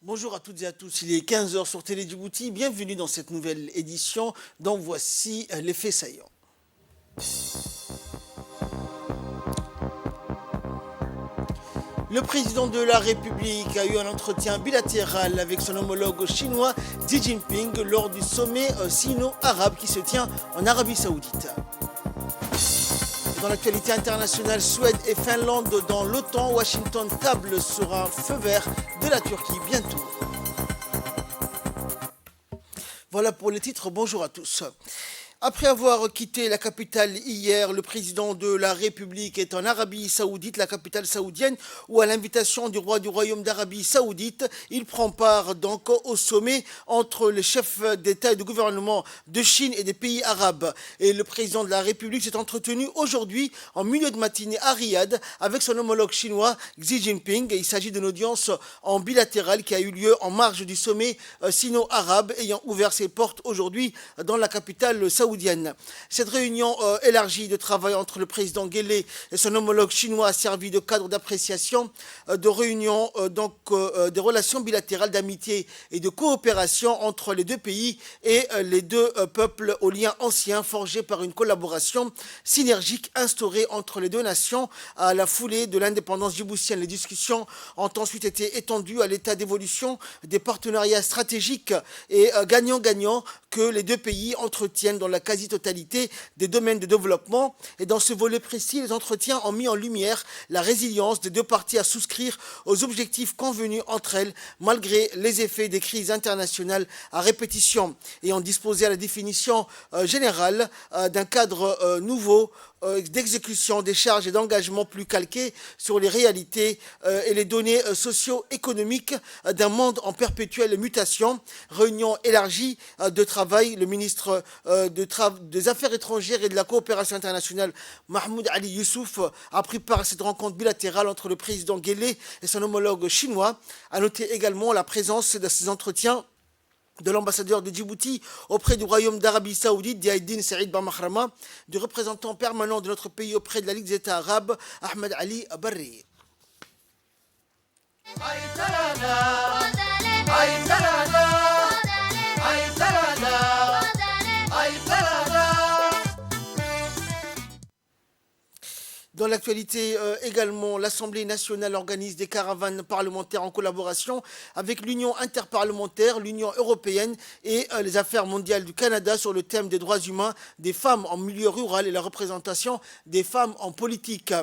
Bonjour à toutes et à tous, il est 15 heures sur Télé Djibouti, bienvenue dans cette nouvelle édition dont voici les faits saillants. Le président de la République a eu un entretien bilatéral avec son homologue chinois Xi Jinping lors du sommet sino-arabe qui se tient en Arabie Saoudite. Dans l'actualité internationale, Suède et Finlande dans l'OTAN, Washington table sur un feu vert de la Turquie bientôt. Voilà pour les titres, bonjour à tous. Après avoir quitté la capitale hier, le président de la République est en Arabie Saoudite, la capitale saoudienne, où à l'invitation du roi du Royaume d'Arabie Saoudite, il prend part donc au sommet entre les chefs d'État et de gouvernement de Chine et des pays arabes. Et le président de la République s'est entretenu aujourd'hui en milieu de matinée à Riyad avec son homologue chinois Xi Jinping. Et il s'agit d'une audience en bilatéral qui a eu lieu en marge du sommet sino-arabe ayant ouvert ses portes aujourd'hui dans la capitale saoudienne. Cette réunion élargie de travail entre le président Guelleh et son homologue chinois a servi de cadre d'appréciation de réunion des relations bilatérales d'amitié et de coopération entre les deux pays et les deux peuples aux liens anciens forgés par une collaboration synergique instaurée entre les deux nations à la foulée de l'indépendance djiboutienne. Les discussions ont ensuite été étendues à l'état d'évolution des partenariats stratégiques et gagnant-gagnant que les deux pays entretiennent dans la quasi-totalité des domaines de développement. Et dans ce volet précis, les entretiens ont mis en lumière la résilience des deux parties à souscrire aux objectifs convenus entre elles, malgré les effets des crises internationales à répétition, et ont disposé à la définition générale d'un cadre nouveau d'exécution des charges et d'engagement plus calqués sur les réalités et les données socio-économiques d'un monde en perpétuelle mutation. Réunion élargie de travail, le ministre des Affaires étrangères et de la coopération internationale, Mahmoud Ali Youssouf, a pris part à cette rencontre bilatérale entre le président Guelleh et son homologue chinois. A noter également la présence de ces entretiens de l'ambassadeur de Djibouti auprès du Royaume d'Arabie Saoudite, Diaïdine Saïd Bamahrama, du représentant permanent de notre pays auprès de la Ligue des États arabes, Ahmed Ali Barri. Dans l'actualité également, l'Assemblée nationale organise des caravanes parlementaires en collaboration avec l'Union interparlementaire, l'Union européenne et les affaires mondiales du Canada sur le thème des droits humains des femmes en milieu rural et la représentation des femmes en politique.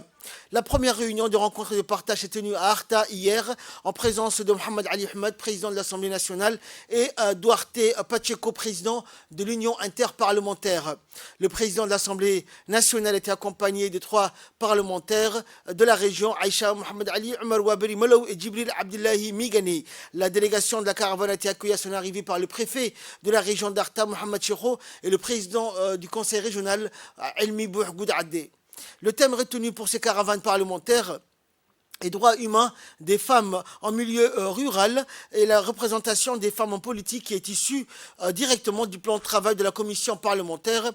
La première réunion de rencontre et de partage s'est tenue à Arta hier en présence de Mohamed Ali Ahmed, président de l'Assemblée nationale, et Duarte Pacheco, président de l'Union interparlementaire. Le président de l'Assemblée nationale était accompagné de trois parlementaires de la région, Aïcha Mohamed Ali, Omar Waberi Molow et Djibril Abdullahi Migani. La délégation de la caravane a été accueillie à son arrivée par le préfet de la région d'Arta, Mohamed Chiro, et le président du conseil régional, Elmi Bouhgoud Adé. Le thème retenu pour ces caravanes parlementaires et droits humains des femmes en milieu rural et la représentation des femmes en politique qui est issue directement du plan de travail de la commission parlementaire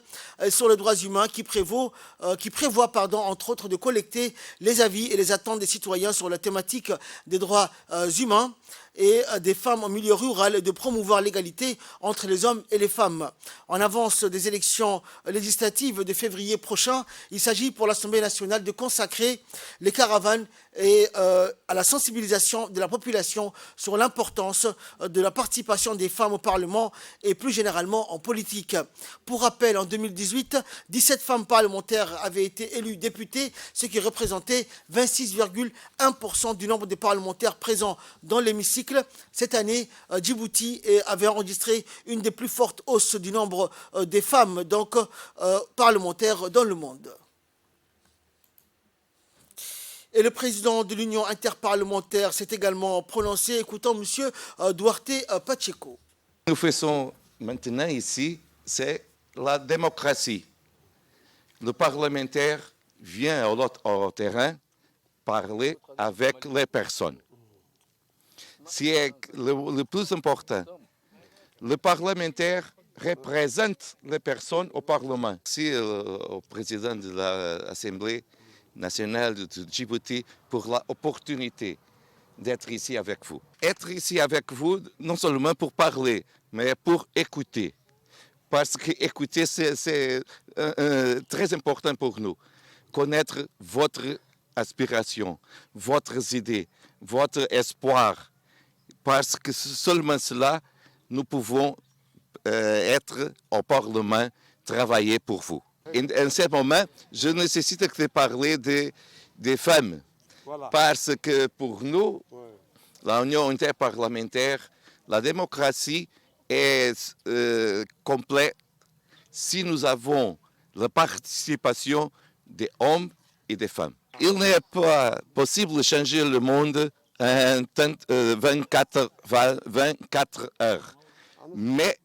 sur les droits humains qui prévoit entre autres de collecter les avis et les attentes des citoyens sur la thématique des droits humains et des femmes en milieu rural et de promouvoir l'égalité entre les hommes et les femmes. En avance des élections législatives de février prochain, il s'agit pour l'Assemblée nationale de consacrer les caravanes et à la sensibilisation de la population sur l'importance de la participation des femmes au Parlement et plus généralement en politique. Pour rappel, en 2018, 17 femmes parlementaires avaient été élues députées, ce qui représentait 26,1% du nombre des parlementaires présents dans l'hémicycle. Cette année, Djibouti avait enregistré une des plus fortes hausses du nombre des femmes parlementaires dans le monde. Et le président de l'Union interparlementaire s'est également prononcé. Écoutons M. Duarte Pacheco. Nous faisons maintenant ici, c'est la démocratie. Le parlementaire vient au terrain parler avec les personnes. C'est le plus important. Le parlementaire représente les personnes au Parlement. Merci au président de l'Assemblée nationale de Djibouti pour l'opportunité d'être ici avec vous. Être ici avec vous, non seulement pour parler, mais pour écouter. Parce que écouter, c'est très important pour nous. Connaître votre aspiration, votre idée, votre espoir. Parce que seulement cela, nous pouvons être au Parlement, travailler pour vous. En ce moment, je nécessite de parler des femmes. Voilà. Parce que pour nous, l'Union interparlementaire, la démocratie est complète si nous avons la participation des hommes et des femmes. Il n'est pas possible de changer le monde en 24 heures. Mais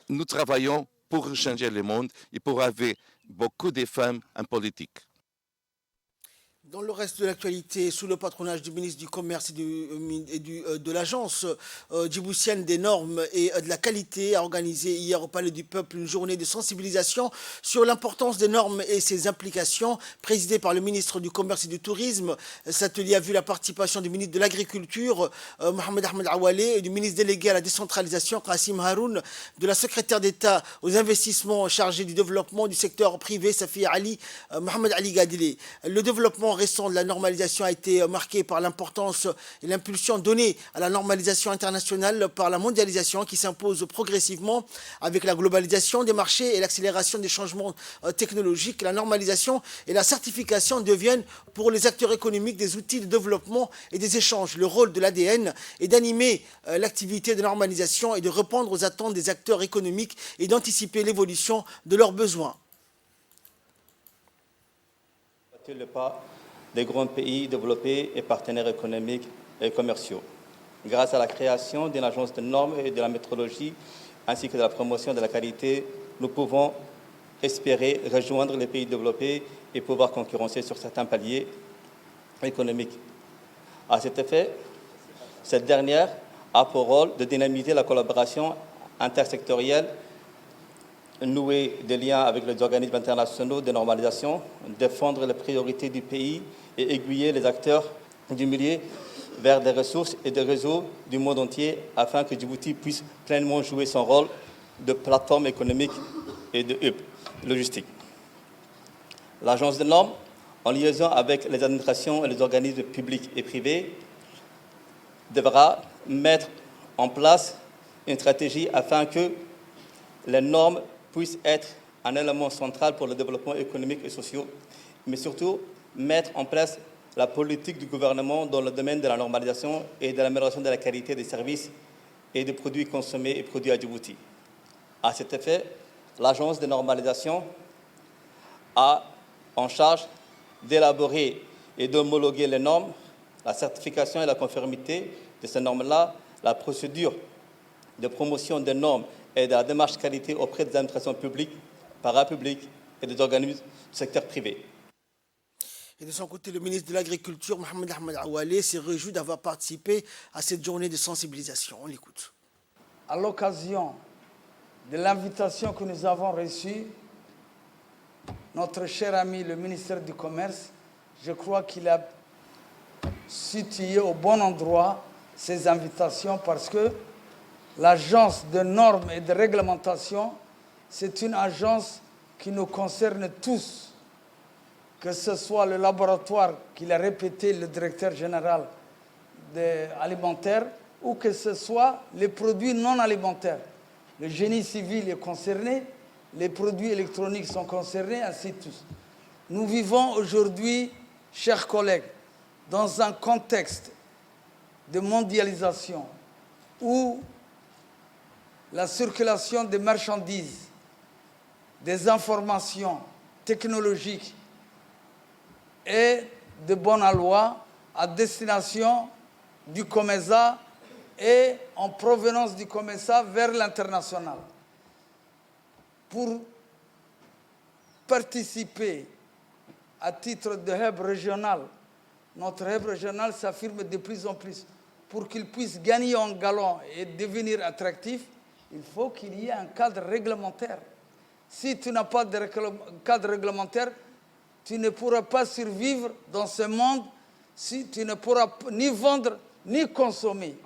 nous travaillons pour changer le monde et pour avoir beaucoup de femmes en politique. Dans le reste de l'actualité, sous le patronage du ministre du Commerce et de l'Agence djiboutienne des normes et de la qualité, a organisé hier au Palais du Peuple une journée de sensibilisation sur l'importance des normes et ses implications, présidée par le ministre du Commerce et du Tourisme. Cet atelier a vu la participation du ministre de l'Agriculture, Mohamed Ahmed Awalé, et du ministre délégué à la décentralisation, Qassim Haroun, de la secrétaire d'État aux investissements chargée du développement du secteur privé, Safi Ali, Mohamed Ali Gadili. Le développement récent de la normalisation a été marqué par l'importance et l'impulsion donnée à la normalisation internationale par la mondialisation qui s'impose progressivement avec la globalisation des marchés et l'accélération des changements technologiques. La normalisation et la certification deviennent pour les acteurs économiques des outils de développement et des échanges. Le rôle de l'ADN est d'animer l'activité de normalisation et de répondre aux attentes des acteurs économiques et d'anticiper l'évolution de leurs besoins. Le pas des grands pays développés et partenaires économiques et commerciaux. Grâce à la création d'une agence de normes et de la métrologie, ainsi que de la promotion de la qualité, nous pouvons espérer rejoindre les pays développés et pouvoir concurrencer sur certains paliers économiques. À cet effet, cette dernière a pour rôle de dynamiser la collaboration intersectorielle, nouer des liens avec les organismes internationaux de normalisation, défendre les priorités du pays et aiguiller les acteurs du milieu vers des ressources et des réseaux du monde entier afin que Djibouti puisse pleinement jouer son rôle de plateforme économique et de hub logistique. L'agence de normes, en liaison avec les administrations et les organismes publics et privés, devra mettre en place une stratégie afin que les normes puissent être un élément central pour le développement économique et social, mais surtout mettre en place la politique du gouvernement dans le domaine de la normalisation et de l'amélioration de la qualité des services et des produits consommés et produits à Djibouti. À cet effet, l'agence de normalisation a en charge d'élaborer et d'homologuer les normes, la certification et la conformité de ces normes-là, la procédure de promotion des normes et de la démarche qualité auprès des administrations publiques, parapubliques et des organismes du secteur privé. Et de son côté, le ministre de l'Agriculture, Mohamed Ahmed Awalé, s'est réjoui d'avoir participé à cette journée de sensibilisation. On l'écoute. À l'occasion de l'invitation que nous avons reçue, notre cher ami, le ministère du Commerce, je crois qu'il a situé au bon endroit ces invitations parce que l'agence de normes et de réglementation, c'est une agence qui nous concerne tous, que ce soit le laboratoire qu'il a répété, le directeur général alimentaire, ou que ce soit les produits non alimentaires. Le génie civil est concerné, les produits électroniques sont concernés, ainsi de tous. Nous vivons aujourd'hui, chers collègues, dans un contexte de mondialisation où la circulation des marchandises, des informations technologiques est de bonne aloi à destination du COMESA et en provenance du COMESA vers l'international. Pour participer à titre de hub régional, notre hub régional s'affirme de plus en plus. Pour qu'il puisse gagner en galon et devenir attractif, il faut qu'il y ait un cadre réglementaire. Si tu n'as pas de cadre réglementaire, tu ne pourras pas survivre dans ce monde, si tu ne pourras ni vendre ni consommer.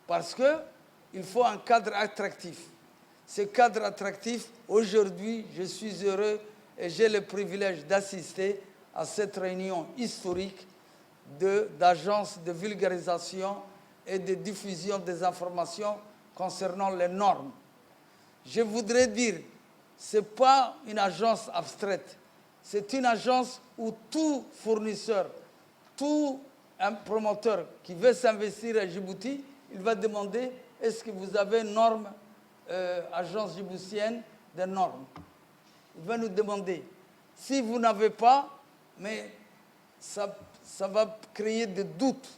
Parce qu'il faut un cadre attractif. Ce cadre attractif, aujourd'hui, je suis heureux et j'ai le privilège d'assister à cette réunion historique d'agences de vulgarisation et de diffusion des informations concernant les normes. Je voudrais dire, ce n'est pas une agence abstraite, c'est une agence où tout fournisseur, tout un promoteur qui veut s'investir à Djibouti, il va demander est-ce que vous avez une norme, agence djiboutienne des normes. Il va nous demander. Si vous n'avez pas, mais ça va créer des doutes.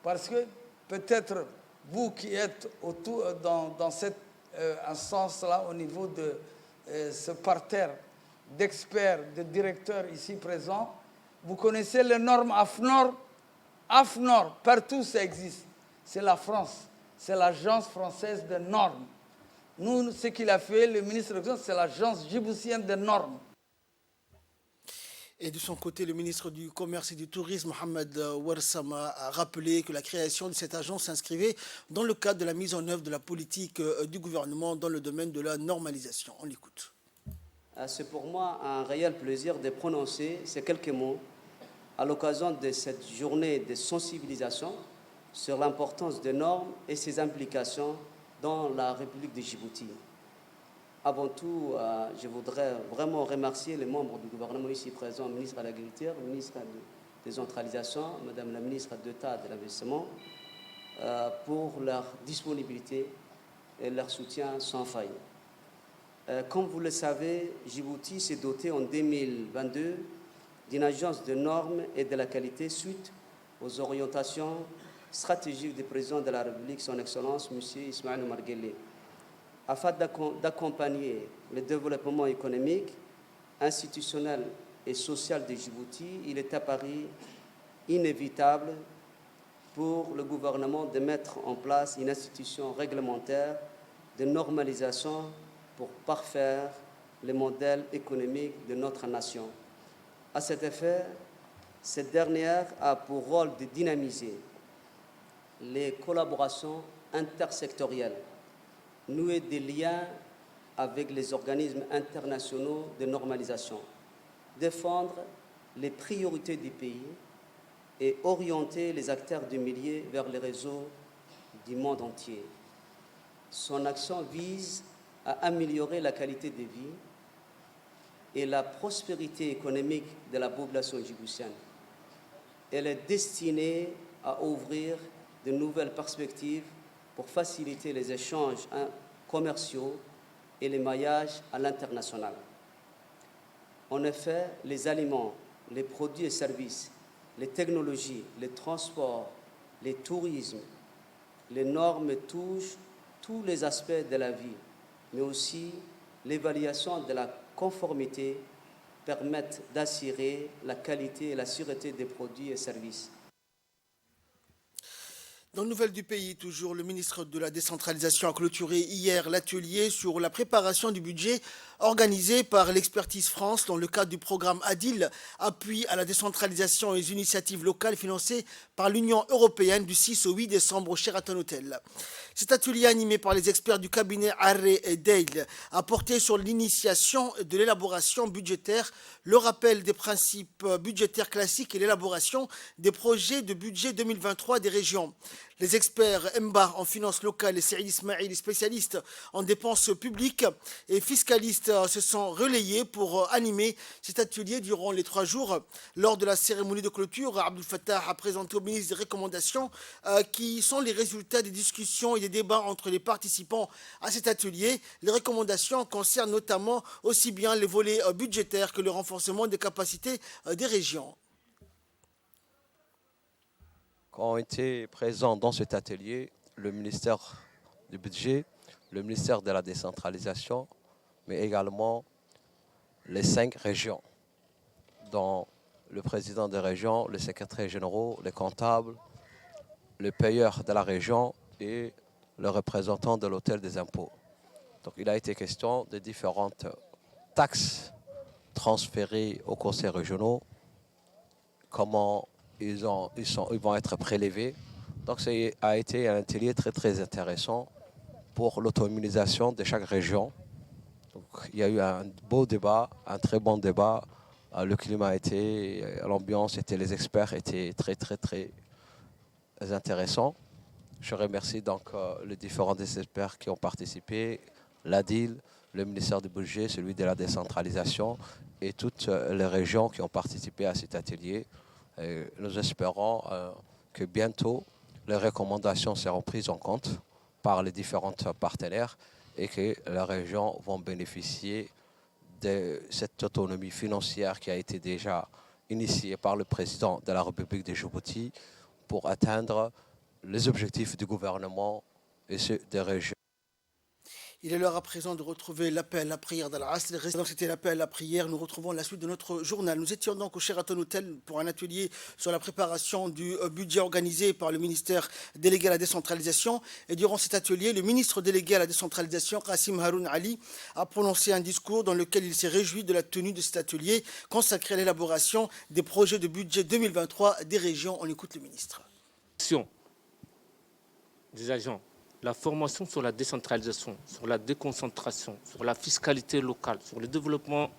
Parce que peut-être vous qui êtes autour, dans cette instance-là, au niveau de ce parterre d'experts, de directeurs ici présents, vous connaissez les normes AFNOR. AFNOR, partout ça existe. C'est la France, c'est l'agence française des normes. Nous, ce qu'il a fait, le ministre de l'Agence, c'est l'agence djiboutienne des normes. Et de son côté, le ministre du Commerce et du Tourisme, Mohamed Ouarsama, a rappelé que la création de cette agence s'inscrivait dans le cadre de la mise en œuvre de la politique du gouvernement dans le domaine de la normalisation. On l'écoute. C'est pour moi un réel plaisir de prononcer ces quelques mots à l'occasion de cette journée de sensibilisation sur l'importance des normes et ses implications dans la République de Djibouti. Avant tout, je voudrais vraiment remercier les membres du gouvernement ici présents, le ministre de l'Agriculture, le ministre de la Décentralisation, Madame la ministre d'État de l'Investissement, pour leur disponibilité et leur soutien sans faille. Comme vous le savez, Djibouti s'est doté en 2022 d'une agence de normes et de la qualité suite aux orientations stratégiques du président de la République, son Excellence, M. Ismaël Omar Guelleh. Afin d'accompagner le développement économique, institutionnel et social de Djibouti, il est apparu inévitable pour le gouvernement de mettre en place une institution réglementaire de normalisation pour parfaire le modèle économique de notre nation. À cet effet, cette dernière a pour rôle de dynamiser les collaborations intersectorielles, nouer des liens avec les organismes internationaux de normalisation, défendre les priorités du pays et orienter les acteurs du milieu vers les réseaux du monde entier. Son action vise à améliorer la qualité de vie et la prospérité économique de la population djiboutienne. Elle est destinée à ouvrir de nouvelles perspectives pour faciliter les échanges commerciaux et les maillages à l'international. En effet, les aliments, les produits et services, les technologies, les transports, le tourisme, les normes touchent tous les aspects de la vie, mais aussi l'évaluation de la conformité permettent d'assurer la qualité et la sûreté des produits et services. Dans le Nouvelles du pays, toujours, le ministre de la Décentralisation a clôturé hier l'atelier sur la préparation du budget organisé par l'Expertise France dans le cadre du programme ADIL, appui à la décentralisation et aux initiatives locales financées par l'Union européenne du 6 au 8 décembre au Sheraton Hotel. Cet atelier animé par les experts du cabinet Arre et Dale a porté sur l'initiation de l'élaboration budgétaire, le rappel des principes budgétaires classiques et l'élaboration des projets de budget 2023 des régions. Les experts Mba en finances locales et Saïd Ismail, spécialistes en dépenses publiques et fiscalistes, se sont relayés pour animer cet atelier durant les 3 jours. Lors de la cérémonie de clôture, Abdel Fattah a présenté au ministre des recommandations qui sont les résultats des discussions et des débats entre les participants à cet atelier. Les recommandations concernent notamment aussi bien les volets budgétaires que le renforcement des capacités des régions. Ont été présents dans cet atelier le ministère du Budget, le ministère de la Décentralisation, mais également les 5 régions, dont le président des régions, les secrétaires généraux, les comptables, les payeurs de la région et le représentant de l'hôtel des impôts. Donc il a été question de différentes taxes transférées aux conseils régionaux, comment ils vont être prélevés. Donc ça a été un atelier très très intéressant pour l'autonomisation de chaque région. Donc, il y a eu un beau débat, un très bon débat. Le climat était, l'ambiance était, les experts étaient très très très intéressants. Je remercie donc les différents experts qui ont participé, l'ADIL, le ministère du Budget, celui de la décentralisation et toutes les régions qui ont participé à cet atelier. Et nous espérons que bientôt les recommandations seront prises en compte par les différents partenaires et que les régions vont bénéficier de cette autonomie financière qui a été déjà initiée par le président de la République de Djibouti pour atteindre les objectifs du gouvernement et ceux des régions. Il est l'heure à présent de retrouver l'appel à prière d'Al-Asr. C'était l'appel à prière. Nous retrouvons la suite de notre journal. Nous étions donc au Sheraton Hotel pour un atelier sur la préparation du budget organisé par le ministère délégué à la décentralisation. Et durant cet atelier, le ministre délégué à la décentralisation, Qassim Haroun Ali, a prononcé un discours dans lequel il s'est réjoui de la tenue de cet atelier consacré à l'élaboration des projets de budget 2023 des régions. On écoute le ministre. Des agents, la formation sur la décentralisation, sur la déconcentration, sur la fiscalité locale, sur le développement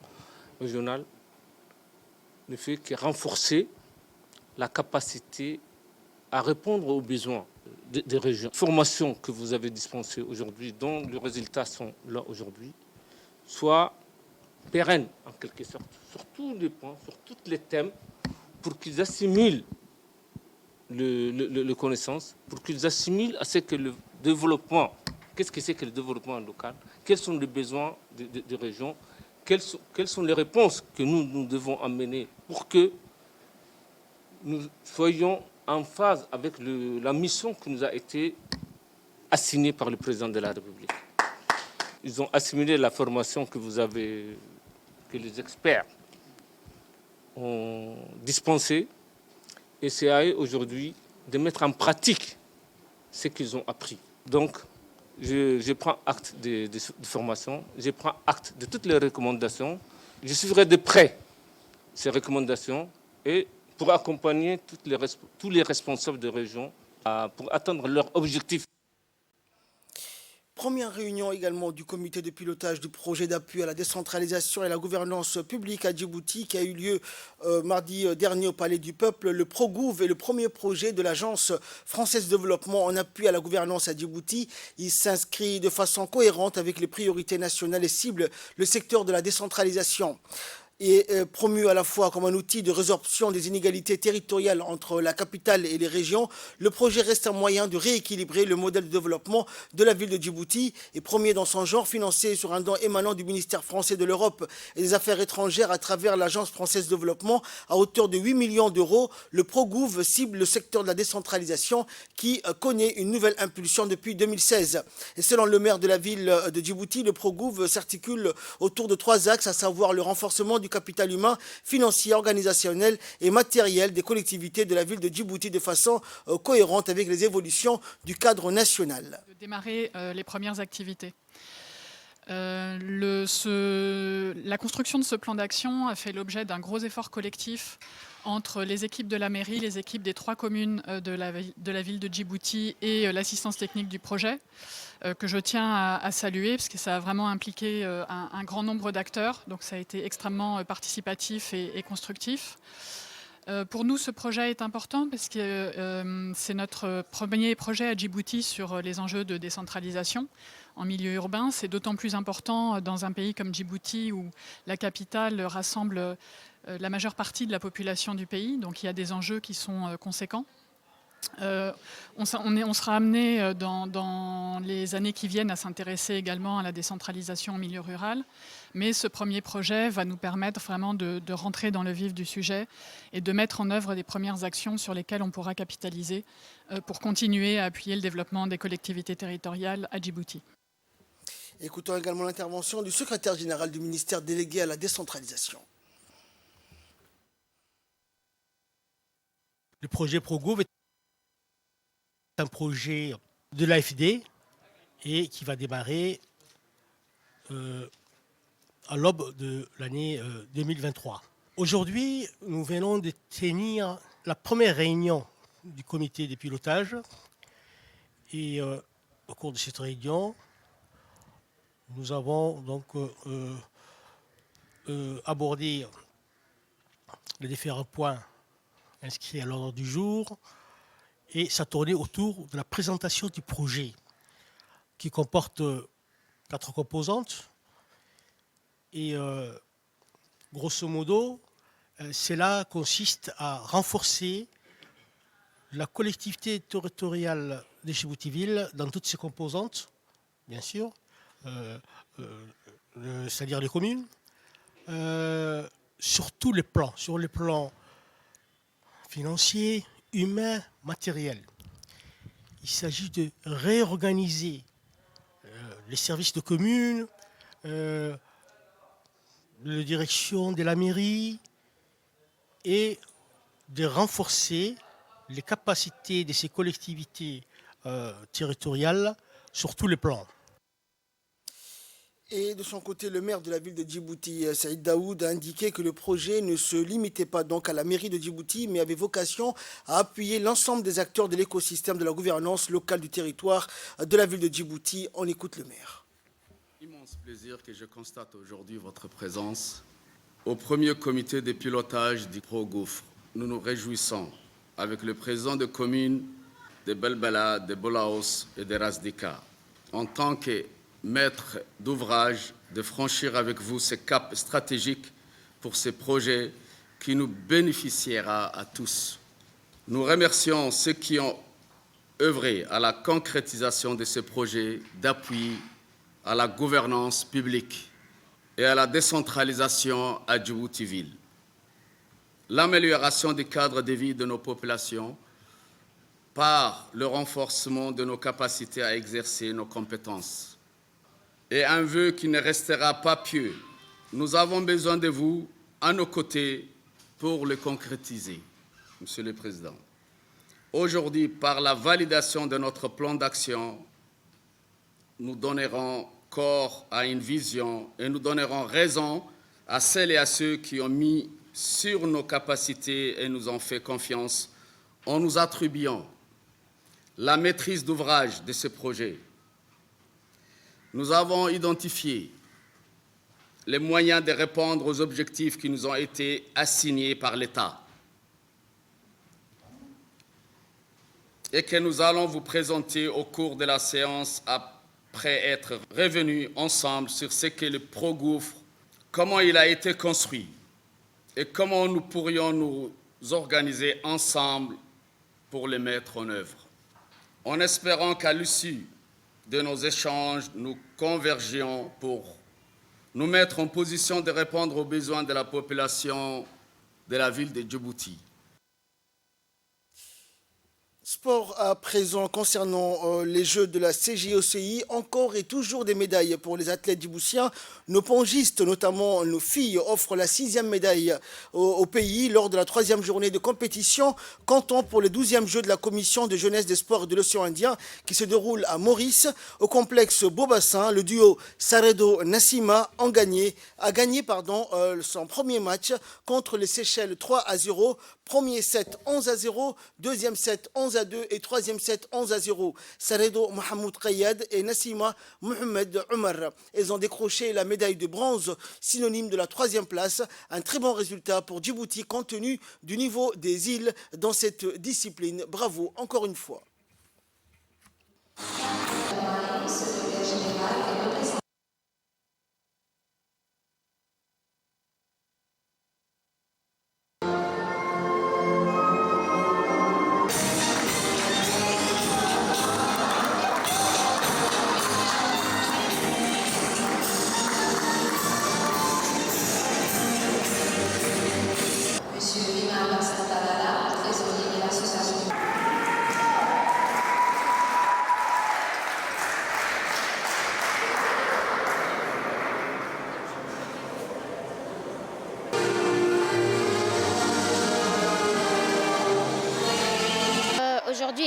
régional, ne fait que renforcer la capacité à répondre aux besoins des régions. La formation que vous avez dispensée aujourd'hui, dont les résultats sont là aujourd'hui, soit pérenne en quelque sorte, sur tous les points, sur tous les thèmes, pour qu'ils assimilent le connaissance, pour qu'ils assimilent à ce que le développement, qu'est-ce que c'est que le développement local, quels sont les besoins des régions, quelles sont les réponses que nous devons amener pour que nous soyons en phase avec la mission qui nous a été assignée par le président de la République. Ils ont assimilé la formation que les experts ont dispensée. Et c'est à eux aujourd'hui de mettre en pratique ce qu'ils ont appris. Donc, je prends acte de formation, je prends acte de toutes les recommandations. Je suivrai de près ces recommandations et pour accompagner tous les responsables de région pour atteindre leurs objectifs. Première réunion également du comité de pilotage du projet d'appui à la décentralisation et la gouvernance publique à Djibouti qui a eu lieu mardi dernier au Palais du Peuple. Le ProGouv est le premier projet de l'Agence française de développement en appui à la gouvernance à Djibouti. Il s'inscrit de façon cohérente avec les priorités nationales et cible le secteur de la décentralisation. Est promu à la fois comme un outil de résorption des inégalités territoriales entre la capitale et les régions, le projet reste un moyen de rééquilibrer le modèle de développement de la ville de Djibouti et premier dans son genre, financé sur un don émanant du ministère français de l'Europe et des Affaires étrangères à travers l'Agence française de développement à hauteur de 8 millions d'euros. Le ProGouv cible le secteur de la décentralisation qui connaît une nouvelle impulsion depuis 2016. Et selon le maire de la ville de Djibouti, le ProGouv s'articule autour de 3 axes, à savoir le renforcement du capital humain, financier, organisationnel et matériel des collectivités de la ville de Djibouti de façon cohérente avec les évolutions du cadre national. De démarrer les premières activités. La construction de ce plan d'action a fait l'objet d'un gros effort collectif entre les équipes de la mairie, les équipes des 3 communes de la ville de Djibouti et l'assistance technique du projet, que je tiens à saluer parce que ça a vraiment impliqué un grand nombre d'acteurs, donc ça a été extrêmement participatif et constructif. Pour nous, ce projet est important parce que c'est notre premier projet à Djibouti sur les enjeux de décentralisation en milieu urbain. C'est d'autant plus important dans un pays comme Djibouti où la capitale rassemble la majeure partie de la population du pays, donc il y a des enjeux qui sont conséquents. On sera amené dans les années qui viennent à s'intéresser également à la décentralisation en milieu rural, mais ce premier projet va nous permettre vraiment de rentrer dans le vif du sujet et de mettre en œuvre des premières actions sur lesquelles on pourra capitaliser pour continuer à appuyer le développement des collectivités territoriales à Djibouti. Écoutons également l'intervention du secrétaire général du ministère délégué à la décentralisation. Le projet ProGouv est un projet de l'AFD et qui va démarrer à l'aube de l'année 2023. Aujourd'hui, nous venons de tenir la première réunion du comité de pilotage. Et au cours de cette réunion, nous avons donc abordé les différents points inscrits à l'ordre du jour, et ça tournait autour de la présentation du projet qui comporte 4 composantes. Et grosso modo, cela consiste à renforcer la collectivité territoriale de Djibouti-Ville dans toutes ses composantes, bien sûr, c'est-à-dire les communes, sur tous les plans, sur les plans financiers, humains, matériels. Il s'agit de réorganiser les services de communes, la direction de la mairie, et de renforcer les capacités de ces collectivités territoriales sur tous les plans. Et de son côté, le maire de la ville de Djibouti, Saïd Daoud, a indiqué que le projet ne se limitait pas donc à la mairie de Djibouti, mais avait vocation à appuyer l'ensemble des acteurs de l'écosystème de la gouvernance locale du territoire de la ville de Djibouti. On écoute le maire. Immense plaisir que je constate aujourd'hui votre présence au premier comité de pilotage du Pro-Gouffre. Nous nous réjouissons, avec le président de commune de Belbela, de Bolaos et de Razdika, en tant que maître d'ouvrage, de franchir avec vous ces caps stratégiques pour ces projets qui nous bénéficiera à tous. Nous remercions ceux qui ont œuvré à la concrétisation de ces projets d'appui à la gouvernance publique et à la décentralisation à Djibouti-Ville. L'amélioration du cadre de vie de nos populations par le renforcement de nos capacités à exercer nos compétences. Et un vœu qui ne restera pas pieux. Nous avons besoin de vous à nos côtés pour le concrétiser, Monsieur le Président. Aujourd'hui, par la validation de notre plan d'action, nous donnerons corps à une vision et nous donnerons raison à celles et à ceux qui ont mis sur nos capacités et nous ont fait confiance en nous attribuant la maîtrise d'ouvrage de ce projet. Nous avons identifié les moyens de répondre aux objectifs qui nous ont été assignés par l'État et que nous allons vous présenter au cours de la séance après être revenus ensemble sur ce qu'est le Pro-Gouffre, comment il a été construit et comment nous pourrions nous organiser ensemble pour le mettre en œuvre. En espérant qu'à l'issue de nos échanges, nous convergions pour nous mettre en position de répondre aux besoins de la population de la ville de Djibouti. Sport à présent concernant les Jeux de la CJOCI, encore et toujours des médailles pour les athlètes djiboutiens. Nos pongistes, notamment nos filles, offrent la 6e médaille au pays lors de la 3e journée de compétition, comptant pour les 12e Jeux de la Commission de jeunesse des sports de l'océan Indien qui se déroule à Maurice. Au complexe Beaubassin, le duo Saredo-Nassima a gagné son premier match contre les Seychelles 3-0. Premier set 11-0, deuxième set 11-2 et troisième set 11-0. Saredo Mohamed Kayad et Nassima Mohamed Omar. Elles ont décroché la médaille de bronze, synonyme de la 3e place. Un très bon résultat pour Djibouti compte tenu du niveau des îles dans cette discipline. Bravo encore une fois.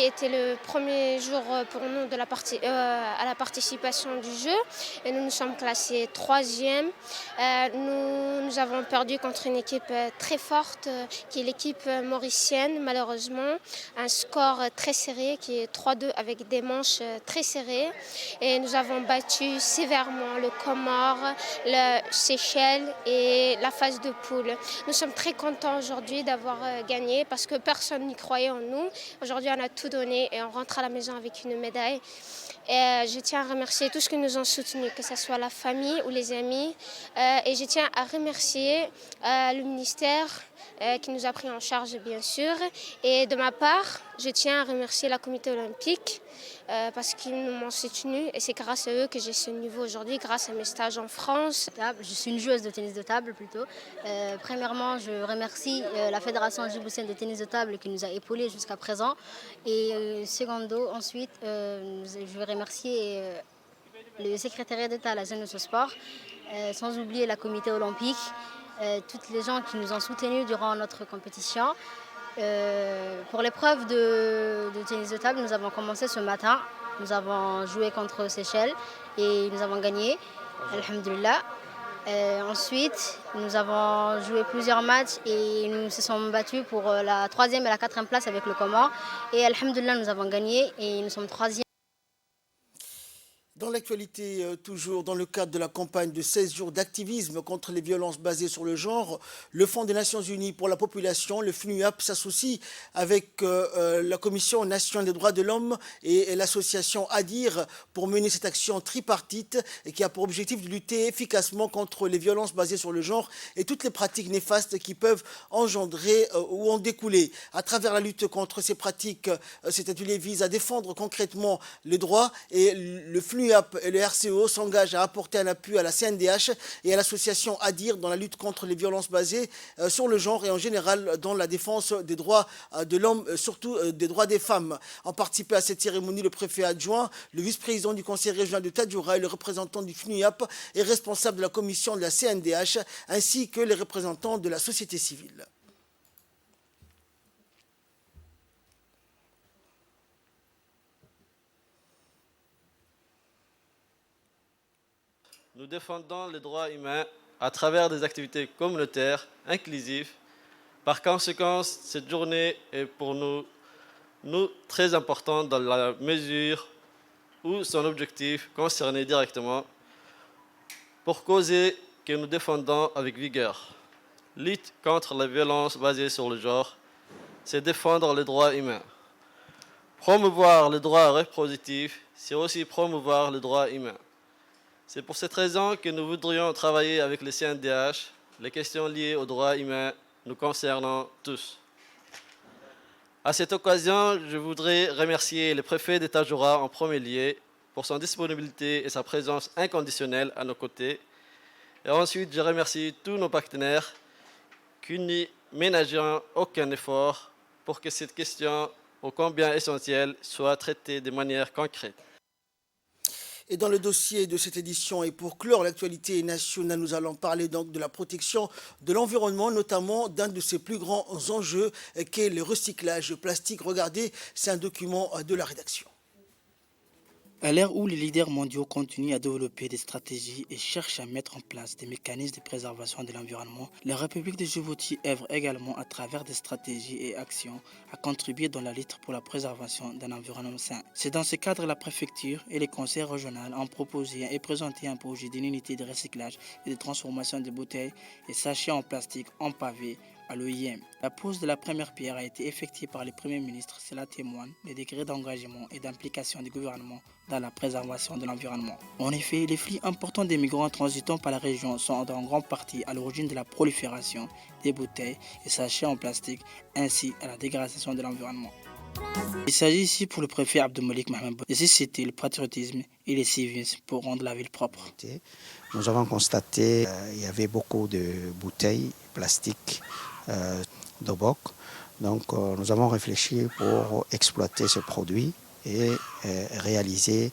était le premier jour pour nous à la participation du jeu. Et nous sommes classés 3e. Nous avons perdu contre une équipe très forte, qui est l'équipe mauricienne, malheureusement. Un score très serré, qui est 3-2 avec des manches très serrées. Et nous avons battu sévèrement le Comores, le Seychelles et la phase de poule. Nous sommes très contents aujourd'hui d'avoir gagné parce que personne n'y croyait en nous. Aujourd'hui, on a tout donné et on rentre à la maison avec une médaille. Et je tiens à remercier tous ceux qui nous ont soutenus, que ce soit la famille ou les amis. Et je tiens à remercier le ministère qui nous a pris en charge, bien sûr. Et de ma part, je tiens à remercier la comité olympique parce qu'ils m'ont soutenu. Et c'est grâce à eux que j'ai ce niveau aujourd'hui, grâce à mes stages en France. Je suis une joueuse de tennis de table plutôt. Premièrement, je remercie la Fédération djiboutienne de tennis de table qui nous a épaulés jusqu'à présent. Et secondo, ensuite, je vais remercier le secrétariat d'État à la jeunesse au sport, sans oublier la comité olympique, toutes les gens qui nous ont soutenus durant notre compétition. Pour l'épreuve de tennis de table, nous avons commencé ce matin. Nous avons joué contre Seychelles et nous avons gagné, alhamdoulilah. Ensuite, nous avons joué plusieurs matchs et nous se sommes battus pour la 3e et la 4e place avec le Comores. Et alhamdoulilah, nous avons gagné et nous sommes 3e. Dans l'actualité, toujours dans le cadre de la campagne de 16 jours d'activisme contre les violences basées sur le genre, le Fonds des Nations Unies pour la population, le FNUAP, s'associe avec la Commission nationale des droits de l'homme et l'association ADIR pour mener cette action tripartite et qui a pour objectif de lutter efficacement contre les violences basées sur le genre et toutes les pratiques néfastes qui peuvent engendrer ou en découler. À travers la lutte contre ces pratiques, cet atelier vise à défendre concrètement les droits et le FNUAP et le RCO s'engagent à apporter un appui à la CNDH et à l'association ADIR dans la lutte contre les violences basées sur le genre et en général dans la défense des droits de l'homme, surtout des droits des femmes. En participé à cette cérémonie, le préfet adjoint, le vice-président du conseil régional de Tadjoura et le représentant du FNUAP et responsable de la commission de la CNDH ainsi que les représentants de la société civile. Nous défendons les droits humains à travers des activités communautaires, inclusives. Par conséquent, cette journée est pour nous très importante dans la mesure où son objectif concernait directement pour causer que nous défendons avec vigueur. Lutte contre la violence basée sur le genre, c'est défendre les droits humains. Promouvoir les droits reproductifs, c'est aussi promouvoir les droits humains. C'est pour cette raison que nous voudrions travailler avec les CNDH. Les questions liées aux droits humains nous concernent tous. À cette occasion, je voudrais remercier le préfet de Tadjoura en premier lieu pour son disponibilité et sa présence inconditionnelle à nos côtés. Et ensuite, je remercie tous nos partenaires qui n'y ménageront aucun effort pour que cette question, ô combien essentielle, soit traitée de manière concrète. Et dans le dossier de cette édition, et pour clore l'actualité nationale, nous allons parler donc de la protection de l'environnement, notamment d'un de ses plus grands enjeux, qu'est le recyclage plastique. Regardez, c'est un document de la rédaction. À l'ère où les leaders mondiaux continuent à développer des stratégies et cherchent à mettre en place des mécanismes de préservation de l'environnement, la République de Djibouti œuvre également à travers des stratégies et actions à contribuer dans la lutte pour la préservation d'un environnement sain. C'est dans ce cadre que la préfecture et les conseils régionaux ont proposé et présenté un projet d'une unité de recyclage et de transformation des bouteilles et sachets en plastique en pavé à l'OIM. La pose de la première pierre a été effectuée par le Premier ministre. Cela témoigne des degrés d'engagement et d'implication du gouvernement dans la préservation de l'environnement. En effet, les flux importants des migrants transitant par la région sont en grande partie à l'origine de la prolifération des bouteilles et sachets en plastique ainsi à la dégradation de l'environnement. Il s'agit ici pour le préfet Abdelmalik Mohamed de susciter le patriotisme et le civisme pour rendre la ville propre. Nous avons constaté qu'il y avait beaucoup de bouteilles plastiques de boc. Donc nous avons réfléchi pour exploiter ce produit et réaliser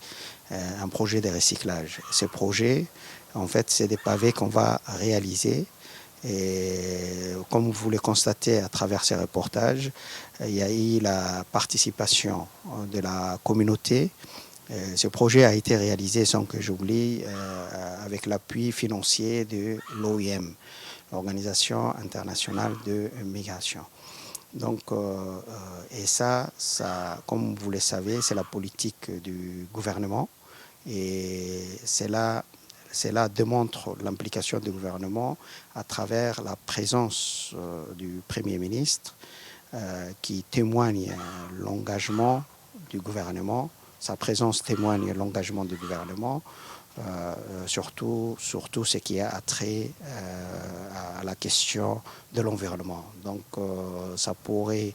un projet de recyclage. Ce projet, en fait, c'est des pavés qu'on va réaliser Et comme vous le constatez à travers ces reportages, il y a eu la participation de la communauté. Ce projet a été réalisé, sans que j'oublie, avec l'appui financier de l'OIM, l'Organisation internationale de migration. Donc, et ça, comme vous le savez, c'est la politique du gouvernement. Et cela démontre l'implication du gouvernement à travers la présence du Premier ministre qui témoigne l'engagement du gouvernement. Sa présence témoigne l'engagement du gouvernement, surtout ce qui a trait à la question de l'environnement. Donc ça pourrait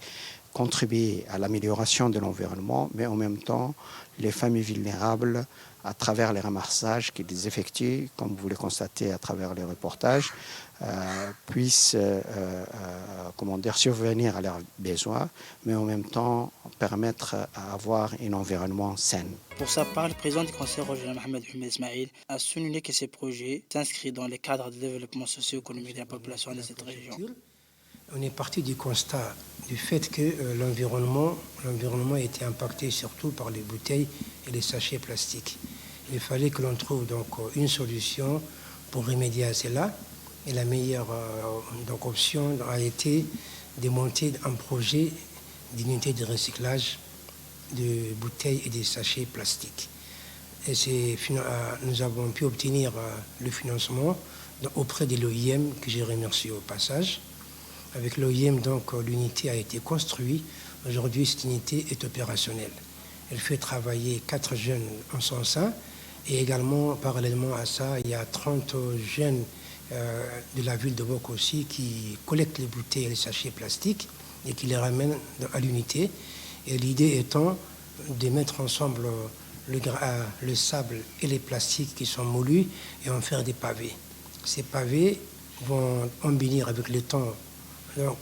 contribuer à l'amélioration de l'environnement, mais en même temps, les familles vulnérables, à travers les ramassages qu'ils effectuent, comme vous le constatez à travers les reportages, puissent subvenir à leurs besoins, mais en même temps permettre d'avoir un environnement sain. Pour sa part, le président du conseil régional Mohamed Ismail a souligné que ces projets s'inscrivent dans les cadres de développement socio-économique de la population de cette région. On est parti du constat du fait que l'environnement a été impacté surtout par les bouteilles et les sachets plastiques. Il fallait que l'on trouve donc une solution pour remédier à cela. Et la meilleure option a été de monter un projet d'unité de recyclage de bouteilles et des sachets plastiques. Et nous avons pu obtenir le financement auprès de l'OIM, que je remercie au passage. Avec l'OIM, donc, l'unité a été construite. Aujourd'hui, cette unité est opérationnelle. Elle fait travailler 4 jeunes en son sein. Et également, parallèlement à ça, il y a 30 jeunes de la ville de Bok aussi qui collectent les bouteilles et les sachets plastiques et qui les ramènent à l'unité. Et l'idée étant de mettre ensemble le sable et les plastiques qui sont moulus et en faire des pavés. Ces pavés vont embellir avec le temps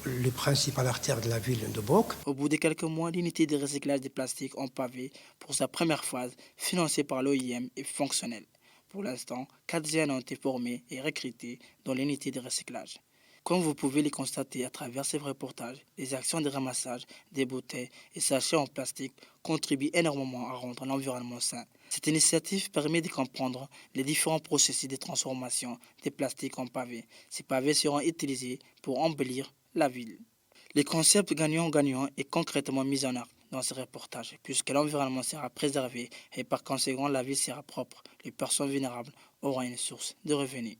le principal artère de la ville de Bok. Au bout de quelques mois, l'unité de recyclage des plastiques en pavé, pour sa première phase, financée par l'OIM, est fonctionnelle. Pour l'instant, 4 jeunes ont été formés et recrutés dans l'unité de recyclage. Comme vous pouvez le constater à travers ces reportages, les actions de ramassage des bouteilles et sachets en plastique contribuent énormément à rendre l'environnement sain. Cette initiative permet de comprendre les différents processus de transformation des plastiques en pavés. Ces pavés seront utilisés pour embellir la ville. Le concept gagnant-gagnant est concrètement mis en œuvre dans ce reportage, puisque l'environnement sera préservé et par conséquent la ville sera propre. Les personnes vulnérables auront une source de revenus.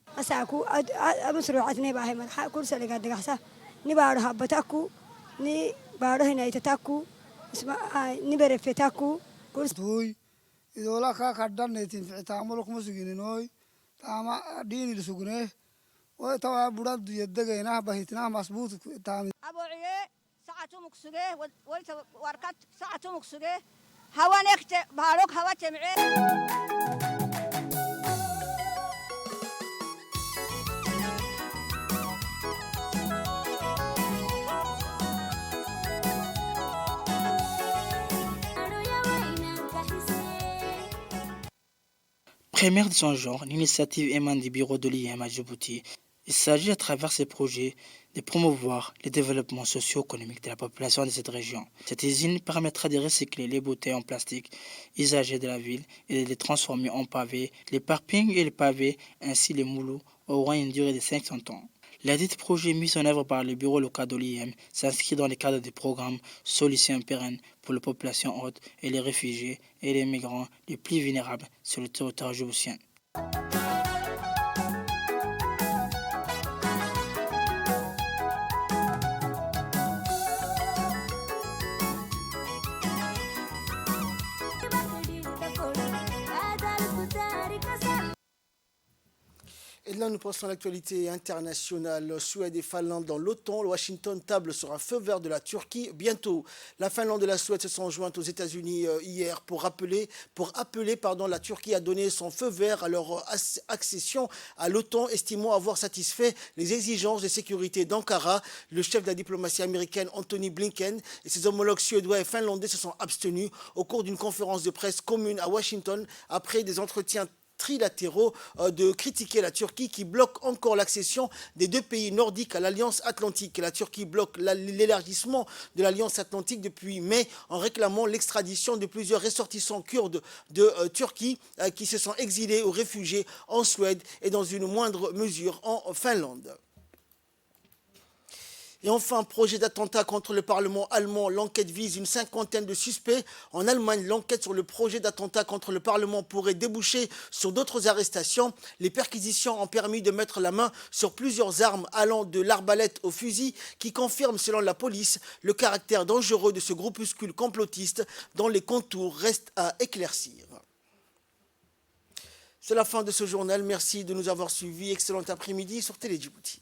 Première de son genre, l'initiative émane du bureau de l'IM à Djibouti. Il s'agit à travers ces projets de promouvoir le développement socio-économique de la population de cette région. Cette usine permettra de recycler les bouteilles en plastique usagées de la ville et de les transformer en pavés. Les parkings et les pavés ainsi les moulots auront une durée de 500 ans. L'édit projet mis en œuvre par le bureau local de l'IM s'inscrit dans le cadre du programme Solutions pérennes pour les populations hautes et les réfugiés et les migrants les plus vulnérables sur le territoire djiboutien. Et là, nous passons à l'actualité internationale. Suède et Finlande dans l'OTAN. Washington table sur un feu vert de la Turquie bientôt. La Finlande et la Suède se sont jointes aux États-Unis hier pour appeler la Turquie à donner son feu vert à leur accession à l'OTAN, estimant avoir satisfait les exigences de sécurité d'Ankara. Le chef de la diplomatie américaine, Antony Blinken, et ses homologues suédois et finlandais se sont abstenus au cours d'une conférence de presse commune à Washington après des entretiens trilatéraux de critiquer la Turquie qui bloque encore l'accession des deux pays nordiques à l'Alliance Atlantique. La Turquie bloque l'élargissement de l'Alliance Atlantique depuis mai en réclamant l'extradition de plusieurs ressortissants kurdes de Turquie qui se sont exilés ou réfugiés en Suède et dans une moindre mesure en Finlande. Et enfin, projet d'attentat contre le Parlement allemand. L'enquête vise une 50aine de suspects. En Allemagne, l'enquête sur le projet d'attentat contre le Parlement pourrait déboucher sur d'autres arrestations. Les perquisitions ont permis de mettre la main sur plusieurs armes allant de l'arbalète au fusil qui confirment, selon la police, le caractère dangereux de ce groupuscule complotiste dont les contours restent à éclaircir. C'est la fin de ce journal. Merci de nous avoir suivis. Excellent après-midi sur Télé Djibouti.